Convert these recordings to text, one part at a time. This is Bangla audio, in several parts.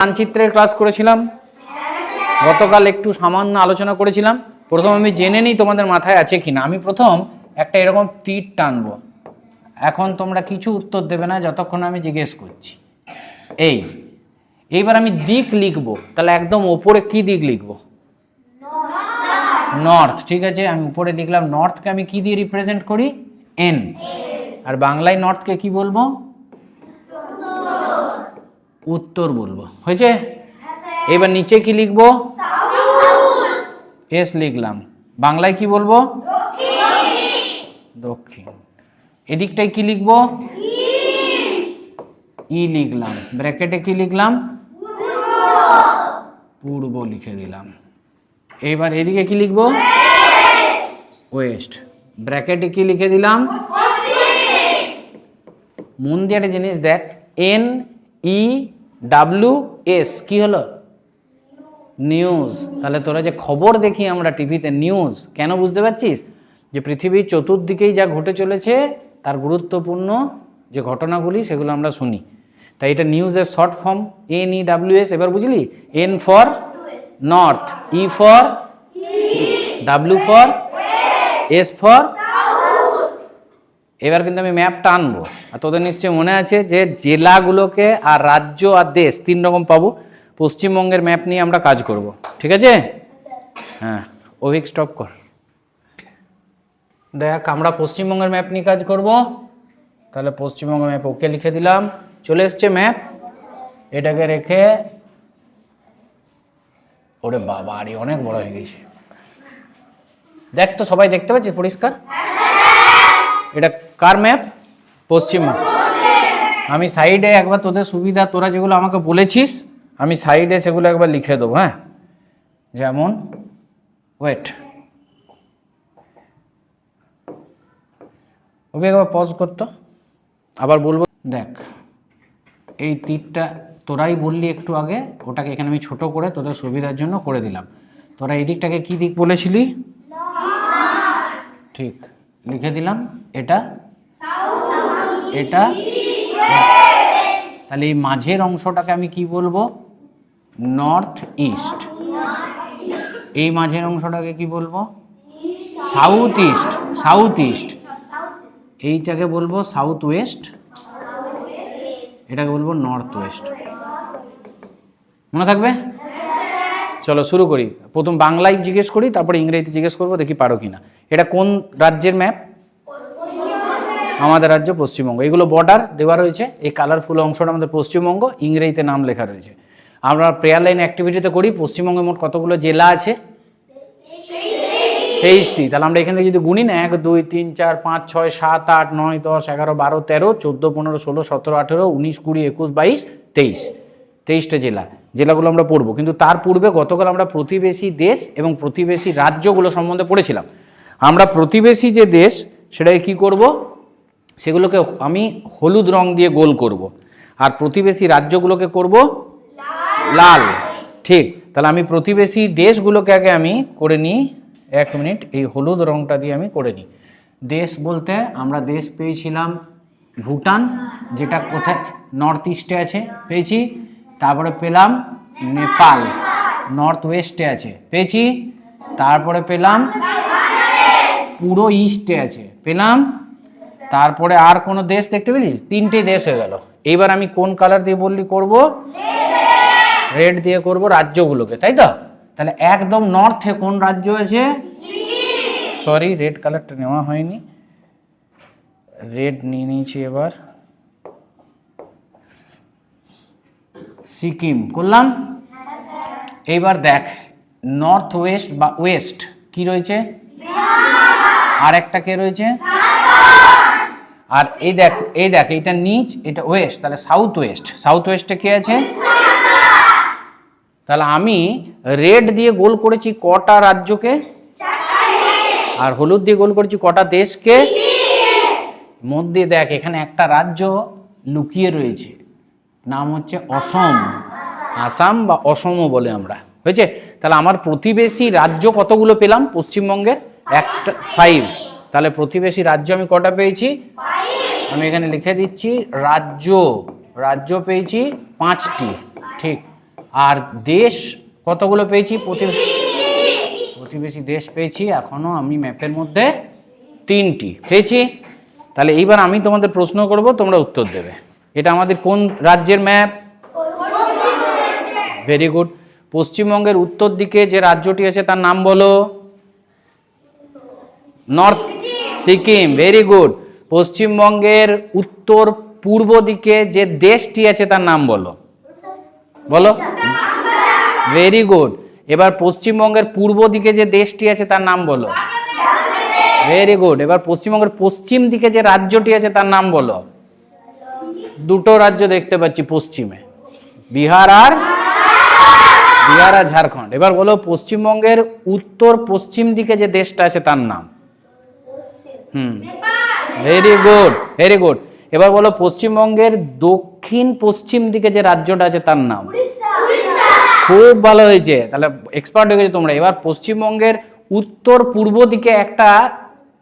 মানচিত্রের ক্লাস করেছিলাম গতকাল, একটু সামান্য আলোচনা করেছিলাম। প্রথম আমি জেনে নিই তোমাদের মাথায় আছে কিনা। আমি প্রথম একটা এরকম তীর টানবো। এখন তোমরা কিছু উত্তর দেবে না যতক্ষণ আমি জিজ্ঞেস করছি। এইবার আমি দিক লিখবো, তাহলে একদম ওপরে কি দিক লিখবো? নর্থ। ঠিক আছে, আমি উপরে লিখলাম নর্থকে আমি কি দিয়ে রিপ্রেজেন্ট করি? এন। আর বাংলায় নর্থকে কি বলবো? উত্তর বলবো। হয়েছে? এবার নিচে কি লিখবো? এস লিখলাম। বাংলায় কি বলবো? দক্ষিণ। এদিকটায় কি লিখবো? ই লিখলাম। ব্র্যাকেটে কি লিখলাম? পূর্ব লিখে দিলাম। এবার এদিকে কি লিখবো? ওয়েস্ট। ব্র্যাকেটে কি লিখে দিলাম? মন দিয়ে একটা জিনিস দেখ, এন ই ডাব্লিউ এস কি হলো? নিউজ। তাহলে তোরা যে খবর দেখি আমরা টিভিতে, নিউজ কেন বুঝতে পারছিস? যে পৃথিবীর চতুর্দিকেই যা ঘটে চলেছে তার গুরুত্বপূর্ণ যে ঘটনাগুলি সেগুলো আমরা শুনি। তাই এটা নিউজের short form, N E W S. এবার বুঝলি? N for north, E for W for S for. এবার কিন্তু আমি ম্যাপটা আনবো। আর তোদের নিশ্চয়ই মনে আছে যে জেলাগুলোকে আর রাজ্য আর দেশ তিন রকম পাবো। পশ্চিমবঙ্গের ম্যাপ নিয়ে আমরা কাজ করব, ঠিক আছে? হ্যাঁ, অভিক স্টপ কর। দেখ, আমরা পশ্চিমবঙ্গের ম্যাপ নিয়ে কাজ করব। তাহলে পশ্চিমবঙ্গের ম্যাপ ওকে লিখে দিলাম। চলে এসছে ম্যাপ। এটাকে রেখে, ওরে বাবা, আরে অনেক বড় হয়ে গেছে। দেখ তো, সবাই দেখতে পাচ্ছিস পরিষ্কার? এটা কার ম্যাপ? পশ্চিমবঙ্গ। আমি সাইডে একবার তোদের সুবিধা, তোরা যেগুলো আমাকে বলেছিস আমি সাইডে সেগুলো একবার লিখে দেবো। হ্যাঁ, যেমন ওয়েট, ওকে একবার পজ করতো, আবার বলবো। দেখ, এই তীরটা তোরাই বললি একটু আগে, ওটাকে এখানে আমি ছোট করে তোদের সুবিধার জন্য করে দিলাম। তোরা এই দিকটাকে কি দিক বলেছিলি? ঠিক, লিখে দিলাম। এটা এটা তাহলে এই মাঝের অংশটাকে আমি কি বলবো? North east. এই মাঝের অংশটাকে কি বলবো? South east. South east. এইটাকে বলবো সাউথ ওয়েস্ট। এটাকে বলবো নর্থ ওয়েস্ট। মনে থাকবে? চলো শুরু করি। প্রথম বাংলায় জিজ্ঞেস করি, তারপরে ইংরেজিতে জিজ্ঞেস করবো, দেখি পারো কিনা। এটা কোন রাজ্যের ম্যাপ? আমাদের রাজ্য পশ্চিমবঙ্গ। এগুলো বর্ডার দেওয়া রয়েছে। এই কালারফুল অংশটা আমাদের পশ্চিমবঙ্গ, ইংরেজিতে নাম লেখা রয়েছে। আমরা প্রেয়ার লাইন অ্যাক্টিভিটিতে করি। পশ্চিমবঙ্গে মোট কতগুলো জেলা আছে? 23টি। তাহলে আমরা এখানে যদি গুনি না, 1 2 3 4 5 6 7 8 9 10 11 12 13 14 15 16 17 18 19 20 21 22 23। 23টা জেলা। জেলাগুলো আমরা পড়বো, কিন্তু তার পূর্বে গতকাল আমরা প্রতিবেশী দেশ এবং প্রতিবেশী রাজ্যগুলো সম্বন্ধে পড়েছিলাম। আমরা প্রতিবেশী যে দেশ সেটাকে কি করব? সেগুলোকে আমি হলুদ রং দিয়ে গোল করব, আর প্রতিবেশী রাজ্যগুলোকে করব লাল। ঠিক, তাহলে আমি প্রতিবেশী দেশগুলোকে আগে আমি করে নিই। 1 মিনিট, এই হলুদ রংটা দিয়ে আমি করে নিই। দেশ বলতে আমরা দেশ পেয়েছিলাম ভুটান, যেটা কোথায়? নর্থ ইস্টে আছে, পেয়েছি। তারপরে পেলাম নেপাল, নর্থ ওয়েস্টে আছে, পেয়েছি। তারপরে পেলাম পুরো ইস্টে আছে, পেলাম। তারপরে আর কোনো দেশ দেখতে পেলি? 3টে দেশ হয়ে গেল। এইবার আমি কোন কালার দিয়ে বললি করব? রেড দিয়ে করব রাজ্যগুলোকে, তাই তো? তাহলে একদম নর্থে কোন রাজ্য আছে? সরি, রেড কালারটা নেওয়া হয়নি, রেড নিয়ে নিয়েছি। এবার সিকিম করলাম। এইবার দেখ, নর্থ ওয়েস্ট বা ওয়েস্ট কি রয়েছে? আর একটা কে রয়েছে? আর এই দেখ, এইটা নিচ, এটা ওয়েস্ট, তাহলে সাউথ ওয়েস্ট। সাউথ ওয়েস্টে কে আছে? তাহলে আমি রেড দিয়ে গোল করেছি কটা রাজ্যকে, আর হলুদ দিয়ে গোল করেছি কটা দেশকে। মধ্যে দেখ, এখানে একটা রাজ্য লুকিয়ে রয়েছে, নাম হচ্ছে অসম। আসাম বা অসমও বলে আমরা। হয়েছে? তাহলে আমার প্রতিবেশী রাজ্য কতগুলো পেলাম পশ্চিমবঙ্গের? 5। তাহলে প্রতিবেশী রাজ্য আমি কটা পেয়েছি? আমি এখানে লিখে দিচ্ছি রাজ্য পেয়েছি 5টি। ঠিক, আর দেশ কতগুলো পেয়েছি? প্রতিবেশী দেশ পেয়েছি এখনো আমি ম্যাপের মধ্যে 3টি পেয়েছি। তাহলে এইবার আমি তোমাদের প্রশ্ন করব, তোমরা উত্তর দেবে। এটা আমাদের কোন রাজ্যের ম্যাপ? Very good. পশ্চিমবঙ্গের উত্তর দিকে যে রাজ্যটি আছে তার নাম বলো। নর্থ সিকিম। Very good. পশ্চিমবঙ্গের উত্তর পূর্ব দিকে যে দেশটি আছে তার নাম বলো, বলো। Very good. এবার পশ্চিমবঙ্গের পূর্ব দিকে যে দেশটি আছে তার নাম বলো। Very good. এবার পশ্চিমবঙ্গের পশ্চিম দিকে যে রাজ্যটি আছে তার নাম বলো। দুটো রাজ্য দেখতে পাচ্ছি পশ্চিমে, বিহার আর ঝাড়খণ্ড। এবার বলো পশ্চিমবঙ্গের উত্তর পশ্চিম দিকে যে দেশটা আছে তার নাম। Very good, very good. এবার বলো পশ্চিমবঙ্গের দক্ষিণ পশ্চিম দিকে যে রাজ্যটা আছে তার নাম। খুব ভালো হয়েছে, তাহলে এক্সপার্ট হয়ে গেছে তোমরা। এবার পশ্চিমবঙ্গের উত্তর পূর্ব দিকে একটা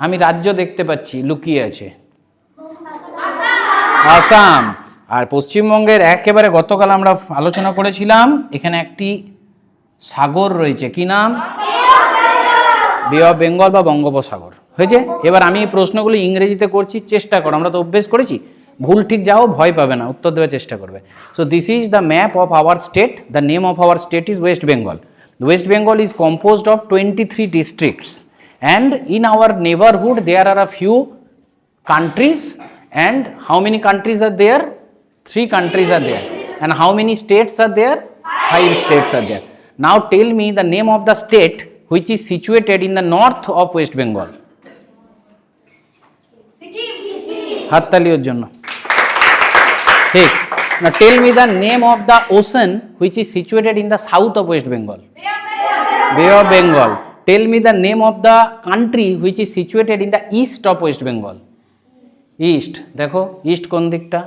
আমি রাজ্য দেখতে পাচ্ছি লুকিয়ে আছে, আসাম। আর পশ্চিমবঙ্গের একেবারে গতকাল আমরা আলোচনা করেছিলাম, এখানে একটি সাগর রয়েছে, কি নাম? বে অফ বেঙ্গল বা বঙ্গোপসাগর। হয়েছে। এবার আমি এই প্রশ্নগুলো ইংরেজিতে করছি, চেষ্টা করো, আমরা তো অভ্যেস করেছি, ভুল ঠিক যাও ভয় পাবে না, উত্তর দেওয়ার চেষ্টা করবে। So this is the map of our state. The name of our state is West Bengal. West Bengal is composed of 23 districts, and in our neighborhood there are a few countries. And how many countries are there? 3 countries are there. And how many states are there? 5 states are there. Now tell me the name of the state which is situated in the north of West Bengal. হাততালি ওর জন্য। ঠিক। Now tell me the name of the ocean which is situated in the south of West Bengal. Bay of Bengal. Tell me the name of the country which is situated in the east of West Bengal. East, দেখো ইস্ট কোন দিকটা?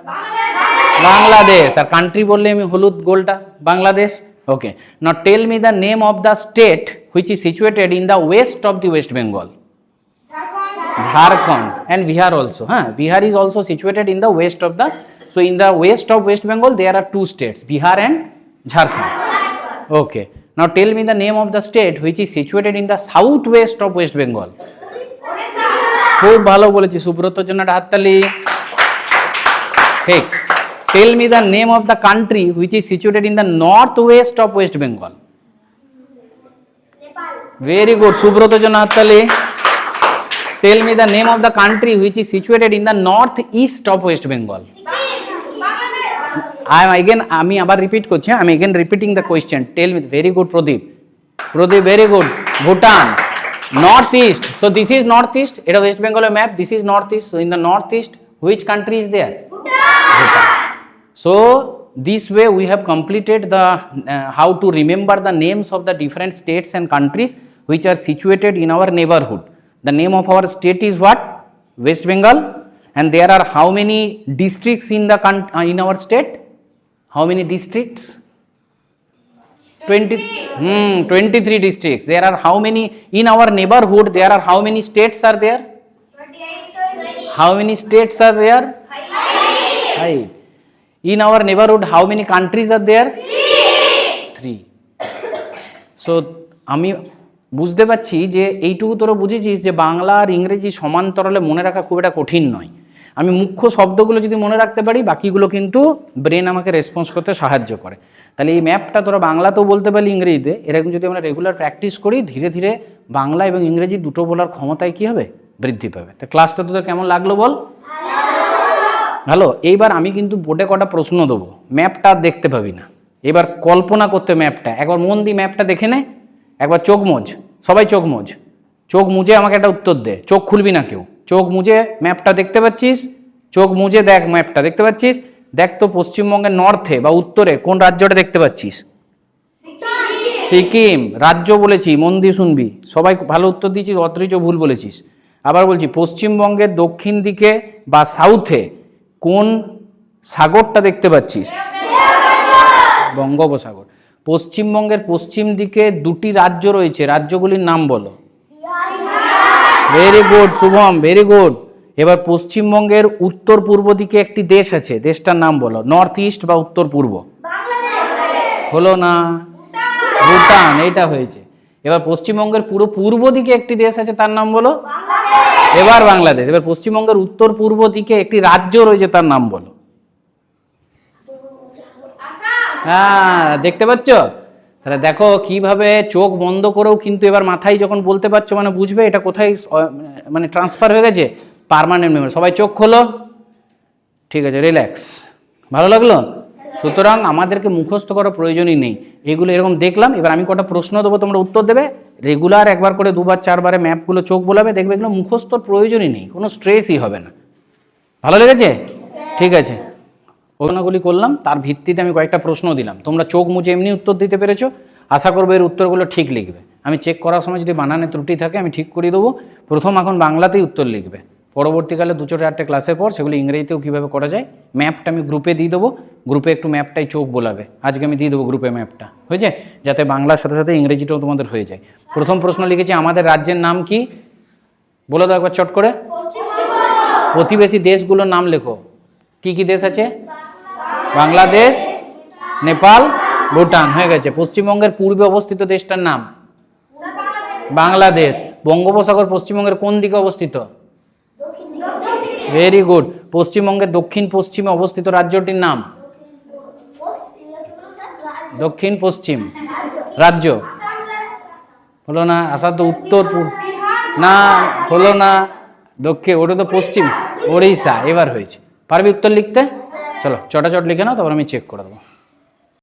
বাংলাদেশ। আর কান্ট্রি বললে আমি হলুদ গোলটা, Bangladesh. Okay. Now tell me the name of the state which is situated in the west of the West Bengal. Jharkhand and Bihar also. Bihar is also situated in the west of the, so in the west of West Bengal there are 2 states, Bihar and Jharkhand. Okay. Now tell me the name of the state which is situated in the southwest of West Bengal. খুব ভালো বলেছি, সুব্রতর জন্য একটা হাততালি। ঠিক। Tell me the name of the country which is situated in the northwest of West Bengal. Very good, সুব্রতর জন্য হাততালি। Tell me the name of the country which is situated in the northeast of West Bengal. আমি আবার রিপিট করছি, আমি again repeating the question. Tell me. Very good, Pradeep, very good. Bhutan, northeast. So this is northeast. এটা West Bengal map. This is northeast. So in the northeast, which country is there? Bhutan. So this way we have completed the how to remember the names of the different states and countries which are situated in our neighborhood. The name of our state is what? West Bengal. And there are how many districts in the in our state? How many districts? 23 districts. There are how many in our neighborhood? There are how many states are there? 28. How many states are there? 5. In our neighborhood, how many countries are there? 3. So আমি বুঝতে পারছি যে এইটুকু তোরা বুঝেছিস যে বাংলা আর ইংরেজি সমান্তরালে মনে রাখা খুব একটা কঠিন নয়। আমি মুখ্য শব্দগুলো যদি মনে রাখতে পারি, বাকিগুলো কিন্তু ব্রেন আমাকে রেসপন্স করতে সাহায্য করে। তাহলে এই ম্যাপটা তোরা বাংলাতেও বলতে পারলি, ইংরেজিতে। এরকম যদি আমরা রেগুলার প্র্যাকটিস করি, ধীরে ধীরে বাংলা এবং ইংরেজি দুটো বলার ক্ষমতায় কী হবে? বৃদ্ধি পাবে। তো ক্লাসটা তোদের কেমন লাগলো বল? ভালো। এইবার আমি কিন্তু বোর্ডে কটা প্রশ্ন দেবো, ম্যাপটা দেখতে পাবি না, এবার কল্পনা করতে ম্যাপটা একবার মন দিয়ে ম্যাপটা দেখে নে, একবার চোখ মোজ, সবাই চোখ মোজ, চোখ মুজে আমাকে একটা উত্তর দে। চোখ খুলবি না কেউ, চোখ মুজে ম্যাপটা দেখতে পাচ্ছিস? চোখ মুজে দেখ, ম্যাপটা দেখতে পাচ্ছিস? দেখ তো পশ্চিমবঙ্গের নর্থে বা উত্তরে কোন রাজ্যটা দেখতে পাচ্ছিস? সিকিম। রাজ্য বলেছি, মন দিয়ে শুনবি। সবাই ভালো উত্তর দিয়েছিস, অত্রিচ ভুল বলেছিস। আবার বলছি পশ্চিমবঙ্গের দক্ষিণ দিকে বা সাউথে কোন সাগরটা দেখতে পাচ্ছিস? বঙ্গোপসাগর। পশ্চিমবঙ্গের পশ্চিম দিকে 2টি রাজ্য রয়েছে, রাজ্যগুলির নাম বলো। Very good Shubham, very good. এবার পশ্চিমবঙ্গের উত্তর পূর্ব দিকে একটি দেশ আছে, দেশটার নাম বলো। নর্থ ইস্ট বা উত্তর পূর্ব? হলো না, ভুটান, এইটা হয়েছে। এবার পশ্চিমবঙ্গের পুরো পূর্ব দিকে একটি দেশ আছে, তার নাম বলো। এবার বাংলাদেশ। এবার পশ্চিমবঙ্গের উত্তর পূর্ব দিকে একটি রাজ্য রয়েছে, তার নাম বলো। হ্যাঁ, দেখতে পাচ্ছ? তাহলে দেখো কিভাবে চোখ বন্ধ করেও কিন্তু এবার মাথায় যখন বলতে পারছো মানে বুঝবে এটা কোথায় মানে ট্রান্সফার হয়ে গেছে, পার্মানেন্ট মেমোরি। সবাই চোখ খোলো, ঠিক আছে, রিল্যাক্স। ভালো লাগলো? সুতরাং আমাদেরকে মুখস্থ করার প্রয়োজনই নেই, এগুলো এরকম দেখলাম। এবার আমি কটা প্রশ্ন দেবো, তোমরা উত্তর দেবে। রেগুলার একবার করে 2বার 4বারে ম্যাপগুলো চোখ বোলাবে, দেখবে এগুলো মুখস্থর প্রয়োজনই নেই, কোনো স্ট্রেসই হবে না। ভালো লেগেছে? ঠিক আছে, ওগুলি করলাম, তার ভিত্তিতে আমি কয়েকটা প্রশ্ন দিলাম। তোমরা চোখ মুছে এমনি উত্তর দিতে পেরেছো, আশা করবো এর উত্তরগুলো ঠিক লিখবে। আমি চেক করার সময় যদি বানানে ত্রুটি থাকে আমি ঠিক করে দেবো। প্রথম এখন বাংলাতেই উত্তর লিখবে, পরবর্তীকালে 2-4টে ক্লাসের পর সেগুলো ইংরেজিতেও কীভাবে করা যায় ম্যাপটা আমি গ্রুপে দিয়ে দেবো। গ্রুপে একটু ম্যাপটাই চোখ বোলাবে, আজকে আমি দিয়ে দেবো গ্রুপে ম্যাপটা, হয়েছে? যাতে বাংলার সাথে সাথে ইংরেজিটাও তোমাদের হয়ে যায়। প্রথম প্রশ্ন লিখেছি, আমাদের রাজ্যের নাম কি? বলে দাও একবার চট করে। প্রতিবেশী দেশগুলোর নাম লেখো। কি কি দেশ আছে? বাংলাদেশ, নেপাল, ভুটান, হয়ে গেছে। পশ্চিমবঙ্গের পূর্বে অবস্থিত দেশটার নাম বাংলাদেশ। বঙ্গোপসাগর পশ্চিমবঙ্গের কোন দিকে অবস্থিত? Very good. পশ্চিমবঙ্গের দক্ষিণ পশ্চিমে অবস্থিত রাজ্যটির নাম? দক্ষিণ পশ্চিম রাজ্য। হলো না? আসাম তো উত্তর না, হলো না। দক্ষিণ, ওটা তো পশ্চিম, ওড়িশা। এবার হয়েছে। পারবি উত্তর লিখতে? চলো চটাচট লিখে নাও, তারপর আমি চেক করে দেবো।